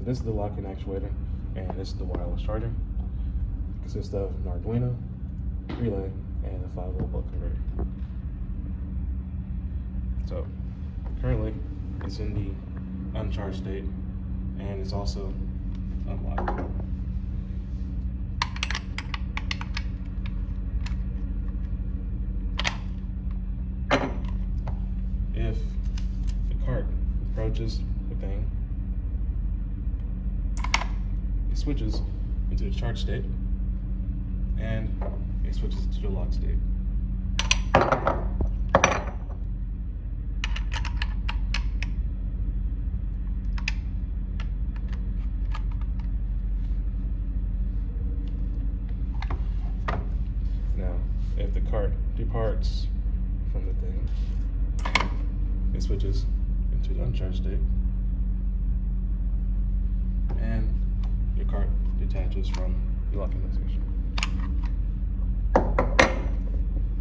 this is the locking actuator, and this is the wireless charger. It consists of an Arduino, relay, and a 5-volt buck converter. So currently it's in the uncharged state, and it's also unlocked. If the cart approaches the thing, it switches into the charged state, and it switches to the lock state. Now, if the cart departs from the thing, it switches into the uncharged state, and your cart detaches from the locking station.